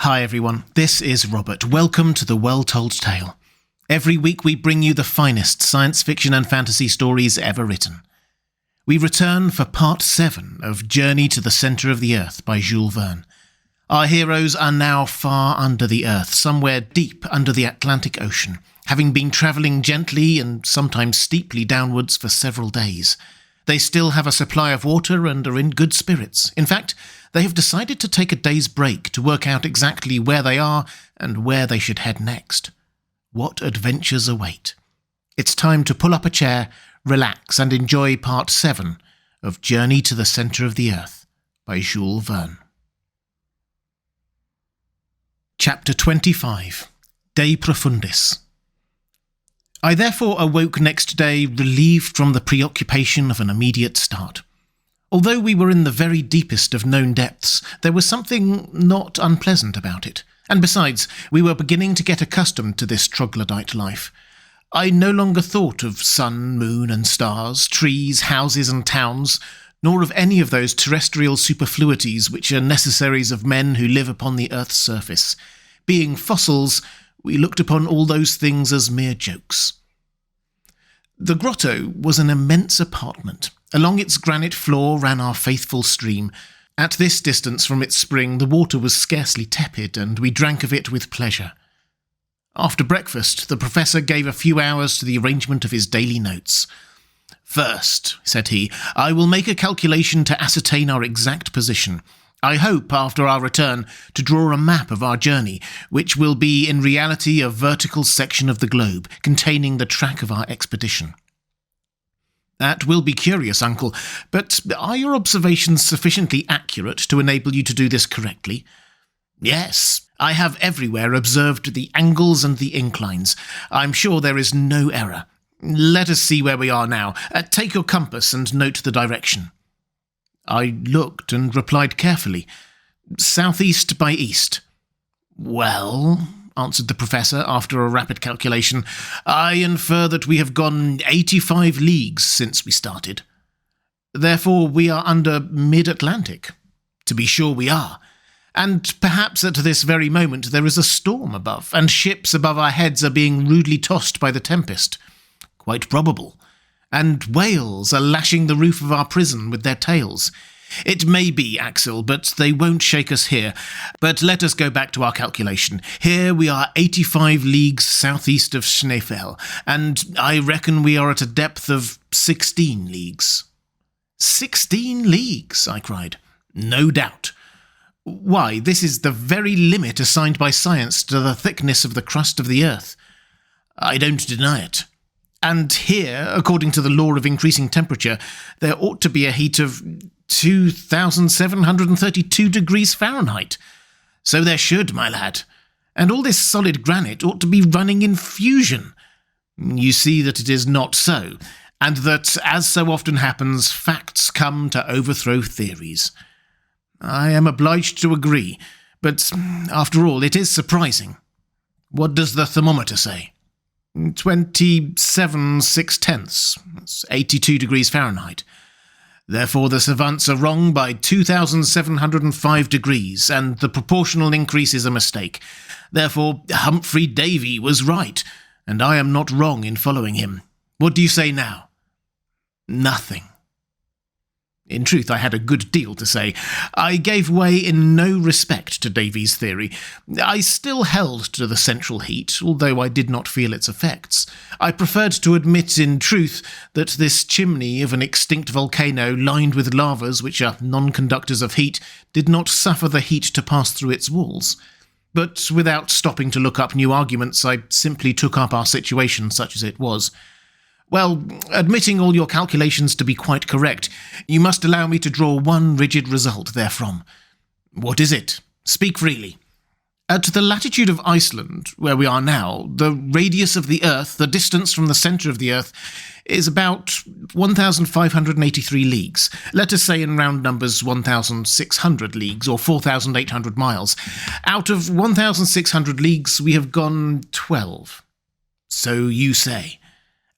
Hi everyone, this is Robert. Welcome to The Well-Told Tale. Every week we bring you the finest science fiction and fantasy stories ever written. We return for part 7 of Journey to the Centre of the Earth by Jules Verne. Our heroes are now far under the earth, somewhere deep under the Atlantic Ocean, having been travelling gently and sometimes steeply downwards for several days. They still have a supply of water and are in good spirits. In fact, they have decided to take a day's break to work out exactly where they are and where they should head next. What adventures await? It's time to pull up a chair, relax and enjoy part 7 of Journey to the Centre of the Earth by Jules Verne. Chapter 25. De Profundis. I therefore awoke next day relieved from the preoccupation of an immediate start. Although we were in the very deepest of known depths, there was something not unpleasant about it, and besides, we were beginning to get accustomed to this troglodyte life. I no longer thought of sun, moon and stars, trees, houses and towns, nor of any of those terrestrial superfluities which are necessaries of men who live upon the earth's surface. Being fossils, we looked upon all those things as mere jokes. The grotto was an immense apartment. Along its granite floor ran our faithful stream. At this distance from its spring, the water was scarcely tepid, and we drank of it with pleasure. After breakfast, the professor gave a few hours to the arrangement of his daily notes. "First," said he, "I will make a calculation to ascertain our exact position. I hope, after our return, to draw a map of our journey, which will be in reality a vertical section of the globe, containing the track of our expedition." "That will be curious, uncle, but are your observations sufficiently accurate to enable you to do this correctly?" "Yes, I have everywhere observed the angles and the inclines. I'm sure there is no error. Let us see where we are now. Take your compass and note the direction." I looked and replied carefully, "Southeast by east." "Well," answered the professor after a rapid calculation, "I infer that we have gone 85 leagues since we started." "Therefore we are under mid-Atlantic." "To be sure we are. And perhaps at this very moment there is a storm above, and ships above our heads are being rudely tossed by the tempest." "Quite probable. And whales are lashing the roof of our prison with their tails." "It may be, Axel, but they won't shake us here. But let us go back to our calculation. Here we are 85 leagues southeast of Schneefel, and I reckon we are at a depth of 16 leagues. 16 leagues, I cried. "No doubt. Why, this is the very limit assigned by science to the thickness of the crust of the earth." "I don't deny it. And here, according to the law of increasing temperature, there ought to be a heat of 2,732 degrees Fahrenheit. So there should, my lad. And all this solid granite ought to be running in fusion. You see that it is not so, and that, as so often happens, facts come to overthrow theories." "I am obliged to agree, but after all, it is surprising." "What does the thermometer say?" 27 6/10. That's 82 degrees Fahrenheit. Therefore the savants are wrong by 2,705 degrees, and the proportional increase is a mistake. Therefore Humphrey Davy was right, and I am not wrong in following him. What do you say now?" "Nothing." In truth, I had a good deal to say. I gave way in no respect to Davy's theory. I still held to the central heat, although I did not feel its effects. I preferred to admit, in truth, that this chimney of an extinct volcano lined with lavas which are non-conductors of heat did not suffer the heat to pass through its walls. But without stopping to look up new arguments, I simply took up our situation such as it was. "Well, admitting all your calculations to be quite correct, you must allow me to draw one rigid result therefrom." "What is it? Speak freely." "At the latitude of Iceland, where we are now, the radius of the Earth, the distance from the centre of the Earth, is about 1,583 leagues. Let us say in round numbers 1,600 leagues, or 4,800 miles. Out of 1,600 leagues we have gone 12. "So you say.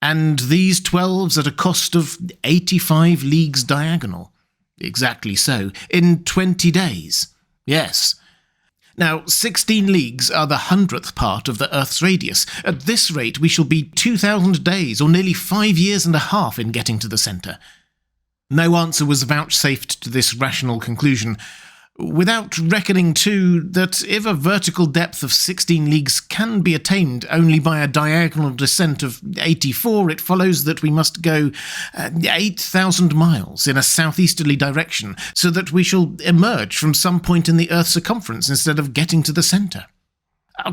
And these 12s at a cost of 85 leagues diagonal." "Exactly so. In 20 days. "Yes. Now, 16 leagues are the 100th part of the Earth's radius. At this rate, we shall be 2,000 days, or nearly 5 years and a half in getting to the centre. No answer was vouchsafed to this rational conclusion, without reckoning, too, that if a vertical depth of 16 leagues can be attained only by a diagonal descent of 84, it follows that we must go 8,000 miles in a southeasterly direction, so that we shall emerge from some point in the Earth's circumference instead of getting to the centre.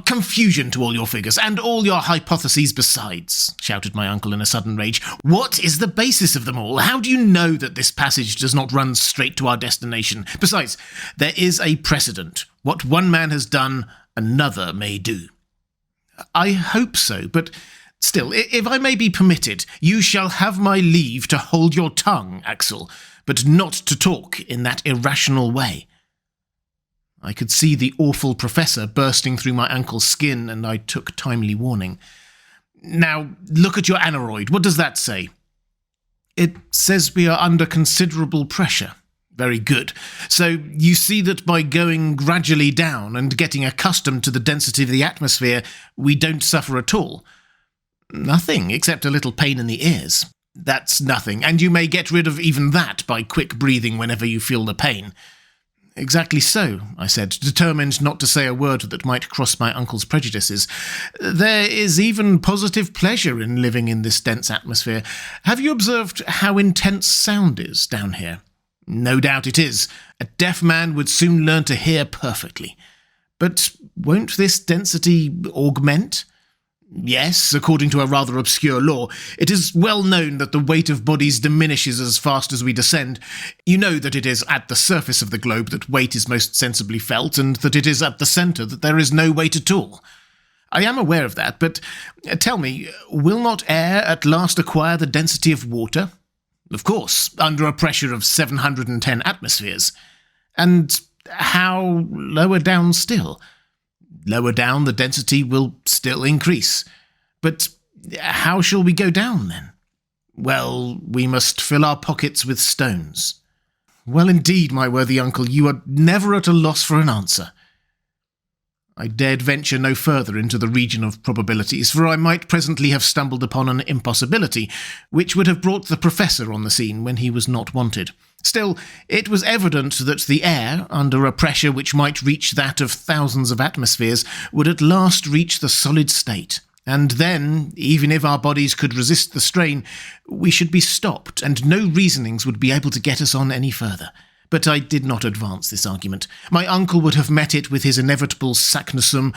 Confusion to all your figures, and all your hypotheses besides, shouted my uncle in a sudden rage. What is the basis of them all? How do you know that this passage does not run straight to our destination? Besides, there is a precedent. What one man has done, another may do. I hope so, but still, if I may be permitted, you shall have my leave to hold your tongue, Axel, but not to talk in that irrational way. I could see the awful professor bursting through my uncle's skin, and I took timely warning. Now, look at your aneroid. What does that say? It says we are under considerable pressure. Very good. So you see that by going gradually down and getting accustomed to the density of the atmosphere, we don't suffer at all. Nothing, except a little pain in the ears. That's nothing, and you may get rid of even that by quick breathing whenever you feel the pain. Exactly so, I said, determined not to say a word that might cross my uncle's prejudices. There is even positive pleasure in living in this dense atmosphere. Have you observed how intense sound is down here? No doubt it is. A deaf man would soon learn to hear perfectly. But won't this density augment? Yes, according to a rather obscure law. It is well known that the weight of bodies diminishes as fast as we descend. You know that it is at the surface of the globe that weight is most sensibly felt, and that it is at the centre that there is no weight at all. I am aware of that, but tell me, will not air at last acquire the density of water? Of course, under a pressure of 710 atmospheres. And how lower down still? Lower down, the density will still increase. But how shall we go down, then? Well, we must fill our pockets with stones. Well, indeed, my worthy uncle, you are never at a loss for an answer. I dared venture no further into the region of probabilities, for I might presently have stumbled upon an impossibility, which would have brought the professor on the scene when he was not wanted. Still, it was evident that the air, under a pressure which might reach that of thousands of atmospheres, would at last reach the solid state, and then, even if our bodies could resist the strain, we should be stopped, and no reasonings would be able to get us on any further. But I did not advance this argument. My uncle would have met it with his inevitable saknussemm,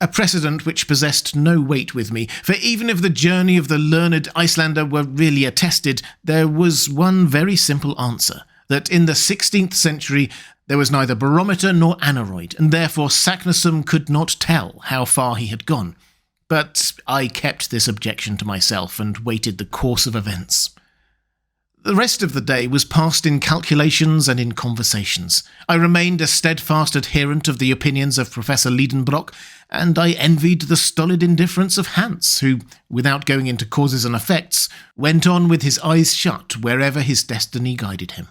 a precedent which possessed no weight with me, for even if the journey of the learned Icelander were really attested, there was one very simple answer, that in the 16th century there was neither barometer nor aneroid, and therefore Saknussemm could not tell how far he had gone. But I kept this objection to myself and waited the course of events. The rest of the day was passed in calculations and in conversations. I remained a steadfast adherent of the opinions of Professor Liedenbrock, and I envied the stolid indifference of Hans, who, without going into causes and effects, went on with his eyes shut wherever his destiny guided him.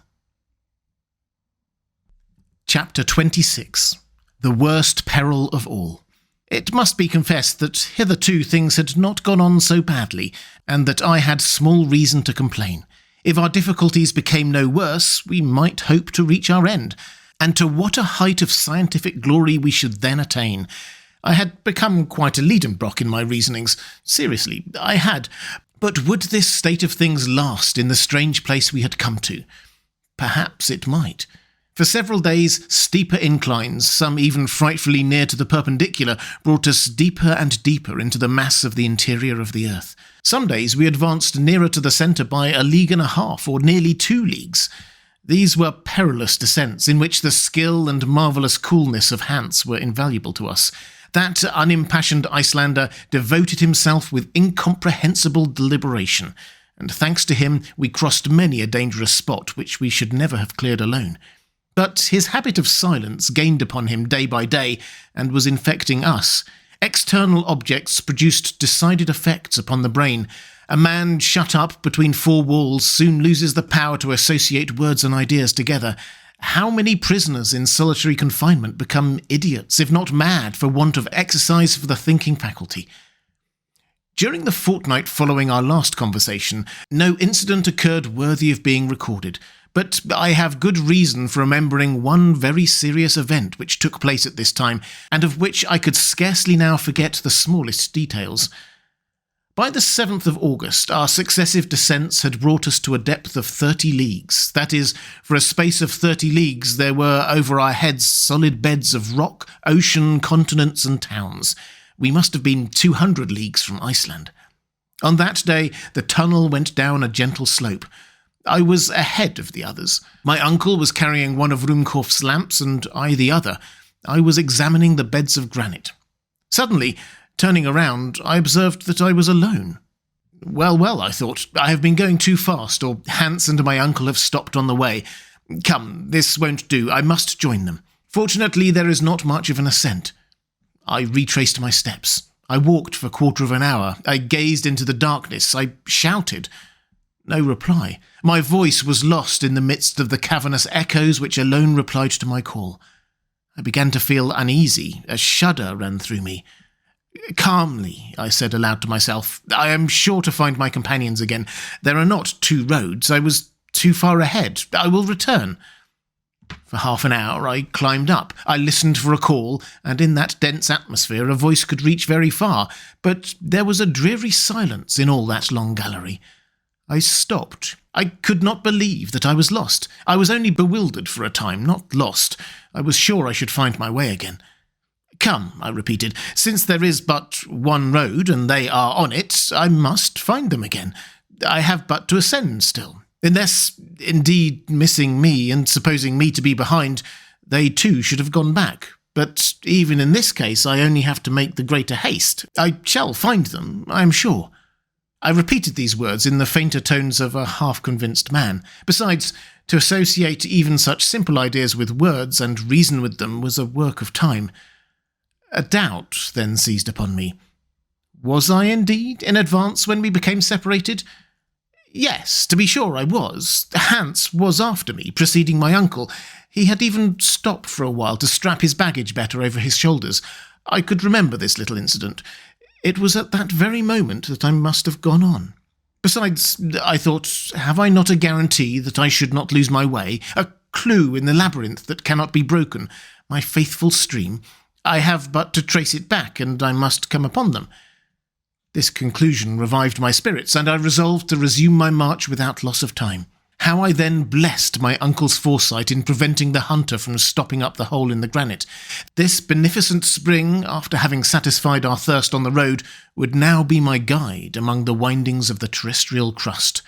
Chapter 26. The Worst Peril of All. It must be confessed that hitherto things had not gone on so badly, and that I had small reason to complain. If our difficulties became no worse, we might hope to reach our end, and to what a height of scientific glory we should then attain. I had become quite a Liedenbrock in my reasonings. Seriously, I had. But would this state of things last in the strange place we had come to? Perhaps it might. For several days, steeper inclines, some even frightfully near to the perpendicular, brought us deeper and deeper into the mass of the interior of the earth. Some days we advanced nearer to the centre by 1.5 leagues, or nearly 2 leagues. These were perilous descents, in which the skill and marvellous coolness of Hans were invaluable to us. That unimpassioned Icelander devoted himself with incomprehensible deliberation, and thanks to him we crossed many a dangerous spot which we should never have cleared alone. But his habit of silence gained upon him day by day, and was infecting us. External objects produced decided effects upon the brain. A man shut up between 4 walls soon loses the power to associate words and ideas together, How many prisoners in solitary confinement become idiots, if not mad, for want of exercise for the thinking faculty? During the fortnight following our last conversation, no incident occurred worthy of being recorded, but I have good reason for remembering one very serious event which took place at this time, and of which I could scarcely now forget the smallest details. By the 7th of August, our successive descents had brought us to a depth of 30 leagues. That is, for a space of 30 leagues there were over our heads solid beds of rock, ocean, continents and towns. We must have been 200 leagues from Iceland. On that day, the tunnel went down a gentle slope. I was ahead of the others. My uncle was carrying one of Ruhmkorff's lamps, and I the other. I was examining the beds of granite. Suddenly, turning around, I observed that I was alone. Well, I thought, I have been going too fast, or Hans and my uncle have stopped on the way. Come, this won't do. I must join them. Fortunately, there is not much of an ascent. I retraced my steps. I walked for a quarter of an hour. I gazed into the darkness. I shouted. No reply. My voice was lost in the midst of the cavernous echoes which alone replied to my call. I began to feel uneasy. A shudder ran through me. Calmly, I said aloud to myself, I am sure to find my companions again. There are not two roads. I was too far ahead. I will return. For half an hour I climbed up. I listened for a call, and in that dense atmosphere a voice could reach very far, but there was a dreary silence in all that long gallery. I stopped. I could not believe that I was lost. I was only bewildered for a time, not lost. I was sure I should find my way again. Come, I repeated, since there is but one road and they are on it, I must find them again. I have but to ascend still. Unless, indeed, missing me and supposing me to be behind, they too should have gone back. But even in this case I only have to make the greater haste. I shall find them, I am sure. I repeated these words in the fainter tones of a half-convinced man. Besides, to associate even such simple ideas with words and reason with them was a work of time. A doubt then seized upon me. Was I indeed in advance when we became separated? Yes, to be sure I was. Hans was after me, preceding my uncle. He had even stopped for a while to strap his baggage better over his shoulders. I could remember this little incident. It was at that very moment that I must have gone on. Besides, I thought, have I not a guarantee that I should not lose my way, a clue in the labyrinth that cannot be broken, my faithful stream? I have but to trace it back, and I must come upon them. This conclusion revived my spirits, and I resolved to resume my march without loss of time. How I then blessed my uncle's foresight in preventing the hunter from stopping up the hole in the granite. This beneficent spring, after having satisfied our thirst on the road, would now be my guide among the windings of the terrestrial crust.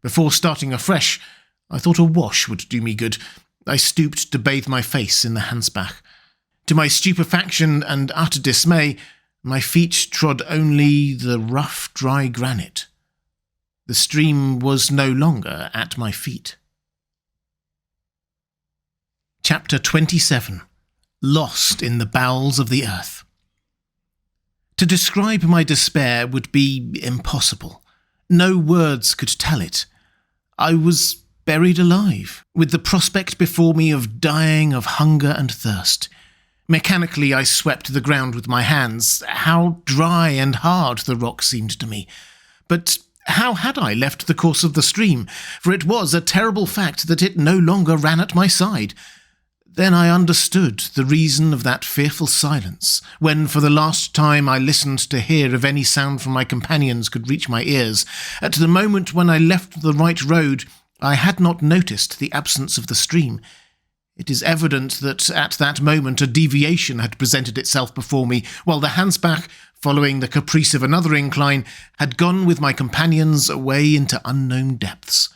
Before starting afresh, I thought a wash would do me good. I stooped to bathe my face in the Hansbach. To my stupefaction and utter dismay, my feet trod only the rough, dry granite. The stream was no longer at my feet. Chapter 27. Lost in the Bowels of the Earth. To describe my despair would be impossible. No words could tell it. I was buried alive, with the prospect before me of dying of hunger and thirst. Mechanically I swept the ground with my hands. How dry and hard the rock seemed to me. But how had I left the course of the stream? For it was a terrible fact that it no longer ran at my side. Then I understood the reason of that fearful silence, when for the last time I listened to hear if any sound from my companions could reach my ears. At the moment when I left the right road, I had not noticed the absence of the stream. It is evident that at that moment a deviation had presented itself before me, while the Hansbach, following the caprice of another incline, had gone with my companions away into unknown depths.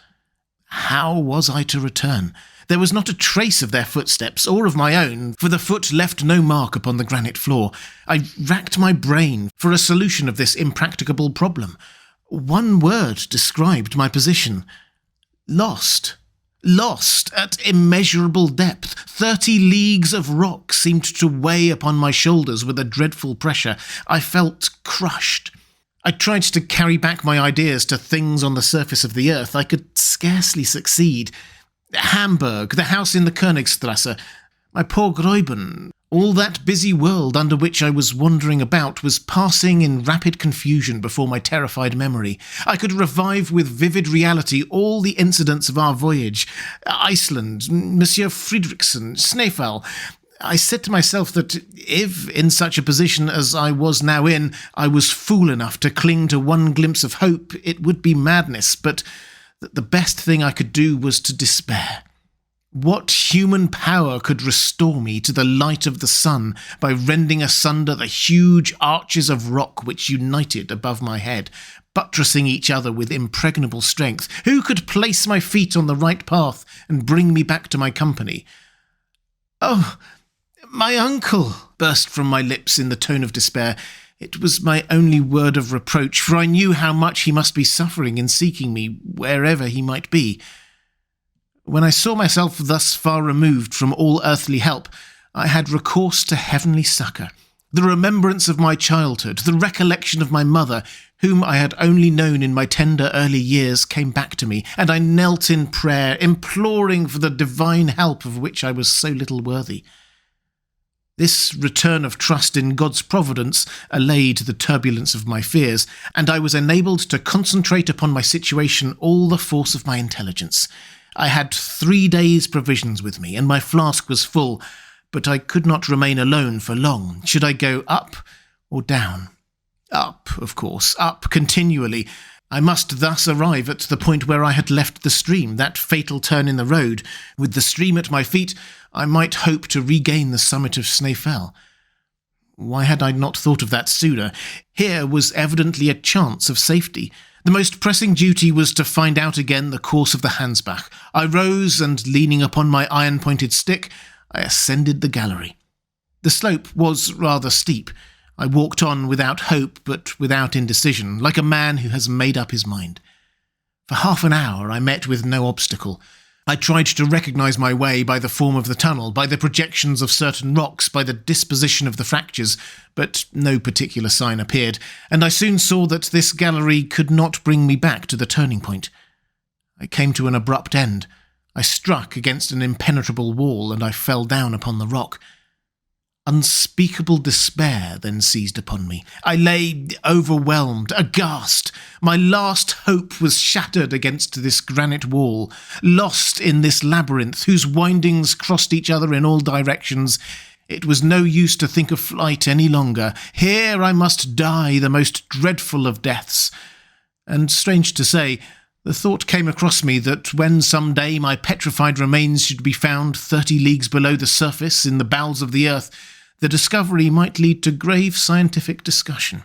How was I to return? There was not a trace of their footsteps, or of my own, for the foot left no mark upon the granite floor. I racked my brain for a solution of this impracticable problem. One word described my position. Lost. Lost at immeasurable depth. 30 leagues of rock seemed to weigh upon my shoulders with a dreadful pressure. I felt crushed. I tried to carry back my ideas to things on the surface of the earth. I could scarcely succeed. Hamburg, the house in the Königstrasse, my poor Gräuben. All that busy world under which I was wandering about was passing in rapid confusion before my terrified memory. I could revive with vivid reality all the incidents of our voyage. Iceland, Monsieur Friedrichsen, Snæfell. I said to myself that if, in such a position as I was now in, I was fool enough to cling to one glimpse of hope, it would be madness, but that the best thing I could do was to despair. What human power could restore me to the light of the sun by rending asunder the huge arches of rock which united above my head, buttressing each other with impregnable strength? Who could place my feet on the right path and bring me back to my company? "Oh, my uncle!" burst from my lips in the tone of despair. It was my only word of reproach, for I knew how much he must be suffering in seeking me, wherever he might be. When I saw myself thus far removed from all earthly help, I had recourse to heavenly succour. The remembrance of my childhood, the recollection of my mother, whom I had only known in my tender early years, came back to me, and I knelt in prayer, imploring for the divine help of which I was so little worthy. This return of trust in God's providence allayed the turbulence of my fears, and I was enabled to concentrate upon my situation all the force of my intelligence. I had 3 days' provisions with me, and my flask was full, but I could not remain alone for long. Should I go up or down? Up, of course, up continually. I must thus arrive at the point where I had left the stream, that fatal turn in the road. With the stream at my feet, I might hope to regain the summit of Snæfell. Why had I not thought of that sooner? Here was evidently a chance of safety. The most pressing duty was to find out again the course of the Hansbach. I rose, and leaning upon my iron-pointed stick, I ascended the gallery. The slope was rather steep. I walked on without hope, but without indecision, like a man who has made up his mind. For half an hour I met with no obstacle. I tried to recognize my way by the form of the tunnel, by the projections of certain rocks, by the disposition of the fractures, but no particular sign appeared, and I soon saw that this gallery could not bring me back to the turning point. I came to an abrupt end. I struck against an impenetrable wall, and I fell down upon the rock. Unspeakable despair then seized upon me. I lay overwhelmed, aghast. My last hope was shattered against this granite wall, lost in this labyrinth whose windings crossed each other in all directions. It was no use to think of flight any longer. Here I must die the most dreadful of deaths. And strange to say, the thought came across me that when some day my petrified remains should be found 30 leagues below the surface in the bowels of the earth, the discovery might lead to grave scientific discussion.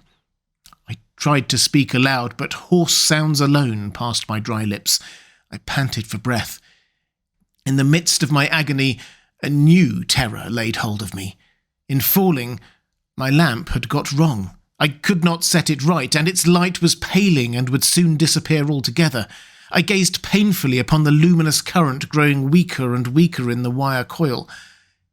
I tried to speak aloud, but hoarse sounds alone passed my dry lips. I panted for breath. In the midst of my agony, a new terror laid hold of me. In falling, my lamp had got wrong. I could not set it right, and its light was paling and would soon disappear altogether. I gazed painfully upon the luminous current growing weaker and weaker in the wire coil.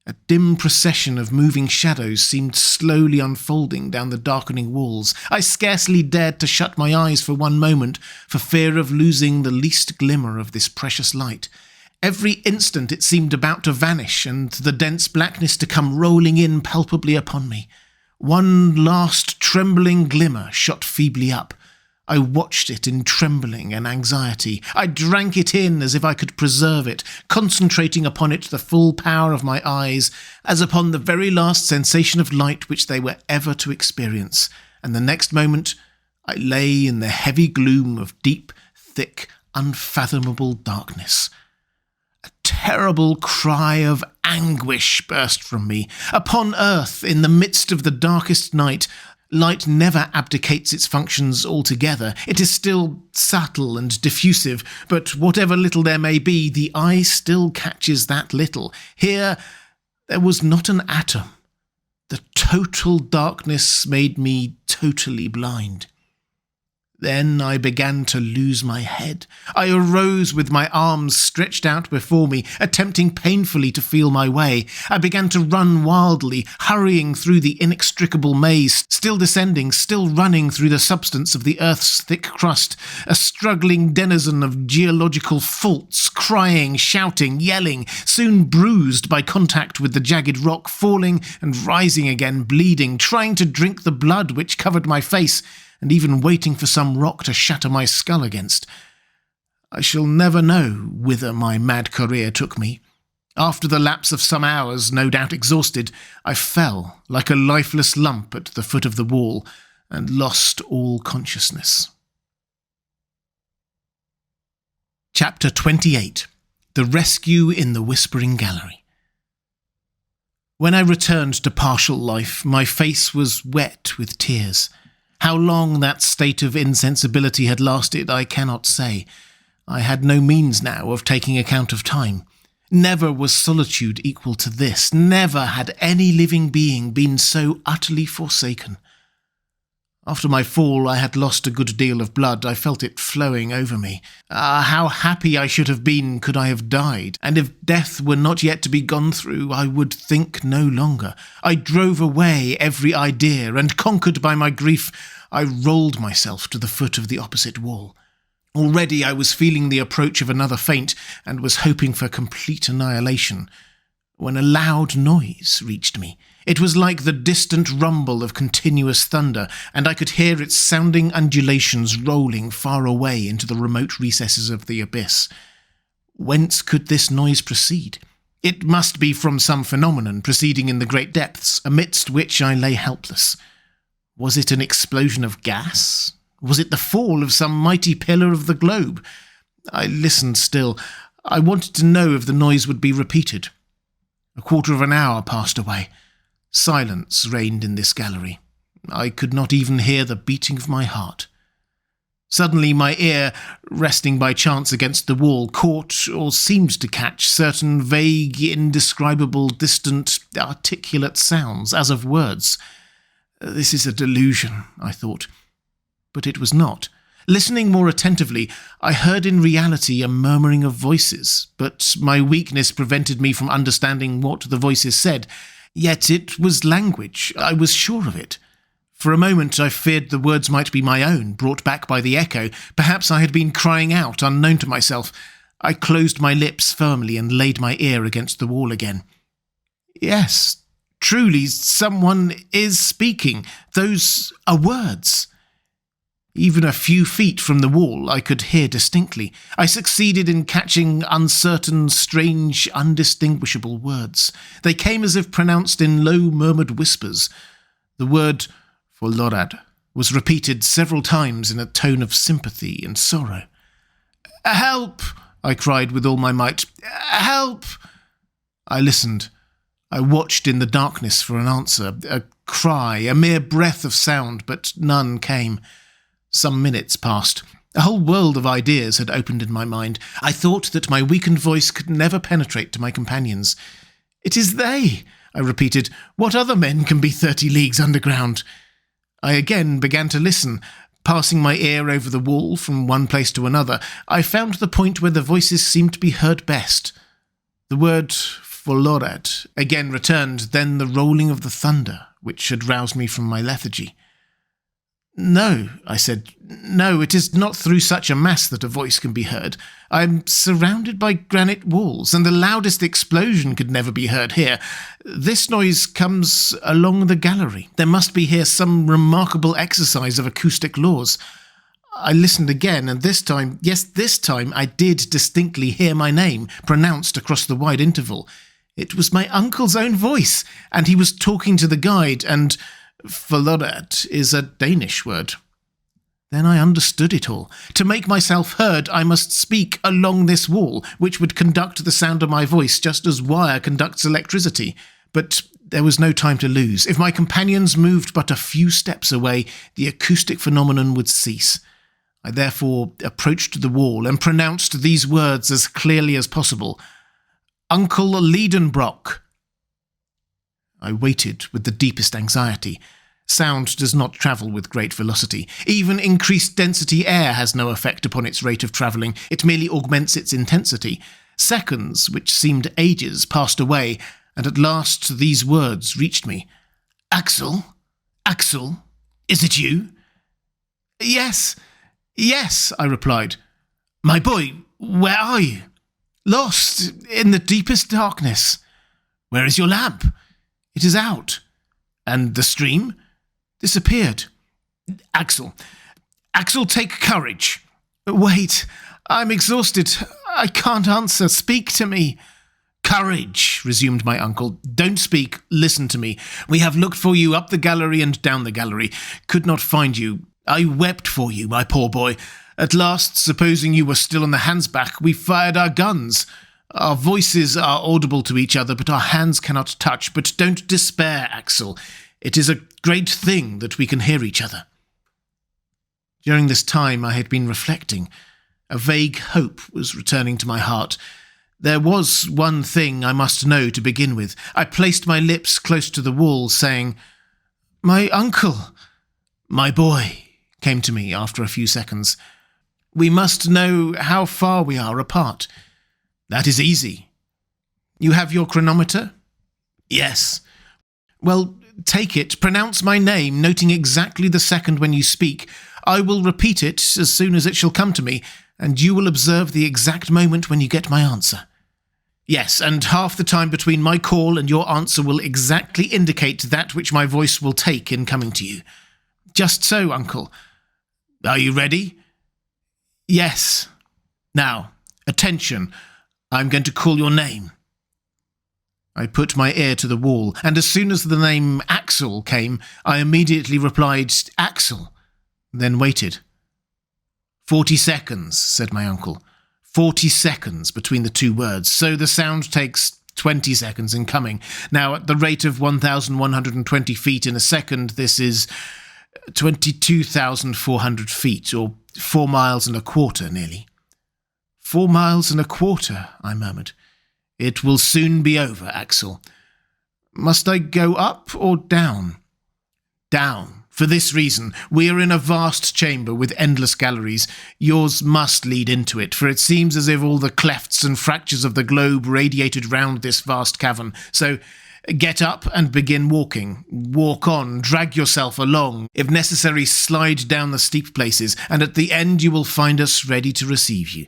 A dim procession of moving shadows seemed slowly unfolding down the darkening walls. I scarcely dared to shut my eyes for one moment, for fear of losing the least glimmer of this precious light. Every instant it seemed about to vanish, and the dense blackness to come rolling in palpably upon me. One last trembling glimmer shot feebly up. I watched it in trembling and anxiety. I drank it in as if I could preserve it, concentrating upon it the full power of my eyes, as upon the very last sensation of light which they were ever to experience. And the next moment I lay in the heavy gloom of deep, thick, unfathomable darkness. A terrible cry of anguish burst from me. Upon earth, in the midst of the darkest night, light never abdicates its functions altogether. It is still subtle and diffusive, but whatever little there may be, the eye still catches that little. Here there was not an atom. The total darkness made me totally blind. Then I began to lose my head. I arose with my arms stretched out before me, attempting painfully to feel my way. I began to run wildly, hurrying through the inextricable maze, still descending, still running through the substance of the earth's thick crust, a struggling denizen of geological faults, crying, shouting, yelling, soon bruised by contact with the jagged rock, falling and rising again, bleeding, trying to drink the blood which covered my face, and even waiting for some rock to shatter my skull against. I shall never know whither my mad career took me. After the lapse of some hours, no doubt exhausted, I fell like a lifeless lump at the foot of the wall and lost all consciousness. Chapter 28. The Rescue in the Whispering Gallery. When I returned to partial life, my face was wet with tears. How long that state of insensibility had lasted, I cannot say. I had no means now of taking account of time. Never was solitude equal to this. Never had any living being been so utterly forsaken. After my fall, I had lost a good deal of blood. I felt it flowing over me. Ah, how happy I should have been could I have died, and if death were not yet to be gone through, I would think no longer. I drove away every idea, and conquered by my grief, I rolled myself to the foot of the opposite wall. Already I was feeling the approach of another faint, and was hoping for complete annihilation, when a loud noise reached me. It was like the distant rumble of continuous thunder, and I could hear its sounding undulations rolling far away into the remote recesses of the abyss. Whence could this noise proceed? It must be from some phenomenon proceeding in the great depths, amidst which I lay helpless. Was it an explosion of gas? Was it the fall of some mighty pillar of the globe? I listened still. I wanted to know if the noise would be repeated. A quarter of an hour passed away. Silence reigned in this gallery. I could not even hear the beating of my heart. Suddenly my ear, resting by chance against the wall, caught, or seemed to catch, certain vague, indescribable, distant, articulate sounds, as of words. This is a delusion, I thought. But it was not. Listening more attentively, I heard in reality a murmuring of voices, but my weakness prevented me from understanding what the voices said. Yet it was language. I was sure of it. For a moment I feared the words might be my own, brought back by the echo. Perhaps I had been crying out, unknown to myself. I closed my lips firmly and laid my ear against the wall again. Yes, truly, someone is speaking. Those are words. Even a few feet from the wall I could hear distinctly. I succeeded in catching uncertain, strange, undistinguishable words. They came as if pronounced in low murmured whispers. The word "Woodward" was repeated several times in a tone of sympathy and sorrow. "Help!" I cried with all my might. "Help!" I listened. I watched in the darkness for an answer, a cry, a mere breath of sound, but none came. Some minutes passed. A whole world of ideas had opened in my mind. I thought that my weakened voice could never penetrate to my companions. "It is they," I repeated. "What other men can be 30 leagues underground?" I again began to listen. Passing my ear over the wall from one place to another, I found the point where the voices seemed to be heard best. The word "Woodward" again returned, then the rolling of the thunder, which had roused me from my lethargy. "No," I said. "No, it is not through such a mass that a voice can be heard. I am surrounded by granite walls, and the loudest explosion could never be heard here. This noise comes along the gallery. There must be here some remarkable exercise of acoustic laws." I listened again, and this time I did distinctly hear my name, pronounced across the wide interval. It was my uncle's own voice, and he was talking to the guide, and "Forlodat" is a Danish word. Then I understood it all. To make myself heard, I must speak along this wall, which would conduct the sound of my voice just as wire conducts electricity. But there was no time to lose. If my companions moved but a few steps away, the acoustic phenomenon would cease. I therefore approached the wall and pronounced these words as clearly as possible. "Uncle Liedenbrock." I waited with the deepest anxiety. Sound does not travel with great velocity. Even increased density air has no effect upon its rate of travelling. It merely augments its intensity. Seconds, which seemed ages, passed away, and at last these words reached me. "Axel? Axel? Is it you?" "Yes, yes," I replied. "My boy, where are you?" "Lost in the deepest darkness." "Where is your lamp?" "It is out." "And the stream?" "Disappeared." Axel, take courage." "Wait, I'm exhausted. I can't answer. Speak to me." "Courage," resumed my uncle. "Don't speak. Listen to me. We have looked for you up the gallery and down the gallery. Could not find you. I wept for you, my poor boy. At last, supposing you were still on the Hansbach, we fired our guns. Our voices are audible to each other, but our hands cannot touch. But don't despair, Axel. It is a great thing that we can hear each other." During this time I had been reflecting. A vague hope was returning to my heart. There was one thing I must know to begin with. I placed my lips close to the wall, saying, "My uncle." "My boy," came to me after a few seconds. "We must know how far we are apart." "That is easy." "You have your chronometer?" "Yes." "Well, take it, pronounce my name, noting exactly the second when you speak. I will repeat it as soon as it shall come to me, and you will observe the exact moment when you get my answer." "Yes, and half the time between my call and your answer will exactly indicate that which my voice will take in coming to you." "Just so, uncle." "Are you ready?" "Yes." "Now, attention. I'm going to call your name." I put my ear to the wall, and as soon as the name Axel came, I immediately replied, "Axel," then waited. 40 seconds, said my uncle. 40 seconds between the two words, so the sound takes 20 seconds in coming. Now, at the rate of 1,120 feet in a second, this is 22,400 feet, or 4 miles and a quarter, nearly. 4 miles and a quarter, I murmured. "It will soon be over, Axel." "Must I go up or down?" "Down. For this reason. We are in a vast chamber with endless galleries. Yours must lead into it, for it seems as if all the clefts and fractures of the globe radiated round this vast cavern. So get up and begin walking. Walk on, drag yourself along. If necessary, slide down the steep places, and at the end you will find us ready to receive you.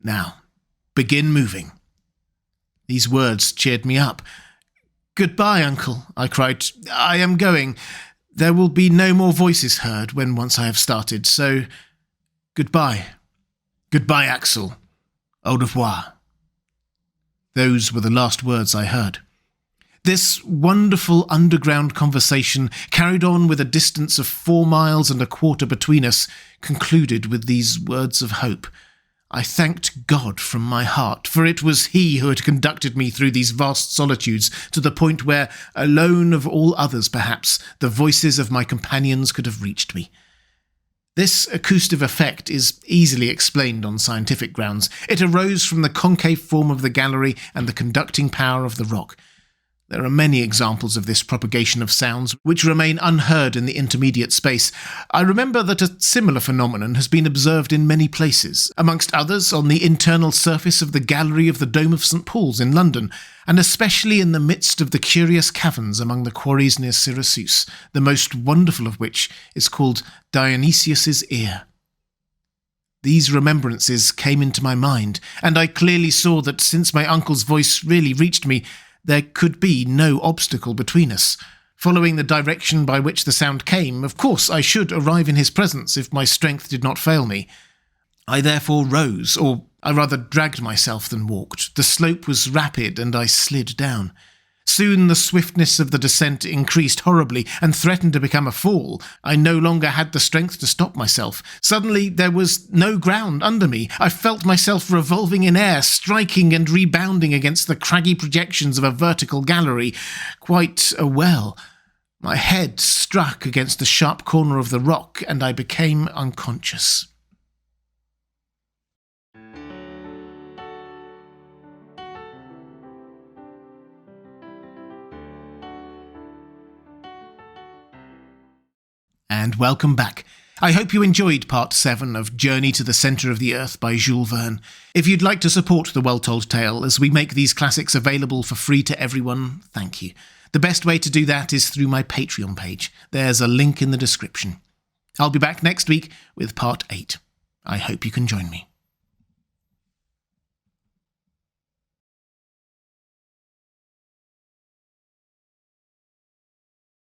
Now, begin moving." These words cheered me up. "Goodbye, uncle," I cried. "I am going. There will be no more voices heard when once I have started, so goodbye." "Goodbye, Axel. Au revoir." Those were the last words I heard. This wonderful underground conversation, carried on with a distance of 4 miles and a quarter between us, concluded with these words of hope. I thanked God from my heart, for it was He who had conducted me through these vast solitudes to the point where, alone of all others perhaps, the voices of my companions could have reached me. This acoustic effect is easily explained on scientific grounds. It arose from the concave form of the gallery and the conducting power of the rock. There are many examples of this propagation of sounds which remain unheard in the intermediate space. I remember that a similar phenomenon has been observed in many places, amongst others on the internal surface of the gallery of the Dome of St. Paul's in London, and especially in the midst of the curious caverns among the quarries near Syracuse, the most wonderful of which is called Dionysius's Ear. These remembrances came into my mind, and I clearly saw that since my uncle's voice really reached me, there could be no obstacle between us. Following the direction by which the sound came, of course I should arrive in his presence if my strength did not fail me. I therefore rose, or I rather dragged myself than walked. The slope was rapid, and I slid down. Soon the swiftness of the descent increased horribly and threatened to become a fall. I no longer had the strength to stop myself. Suddenly there was no ground under me. I felt myself revolving in air, striking and rebounding against the craggy projections of a vertical gallery. Quite a well. My head struck against the sharp corner of the rock, and I became unconscious. and welcome back. I hope you enjoyed Part 7 of Journey to the Centre of the Earth by Jules Verne. If you'd like to support The Well-Told Tale as we make these classics available for free to everyone, thank you. The best way to do that is through my Patreon page. There's a link in the description. I'll be back next week with Part 8. I hope you can join me.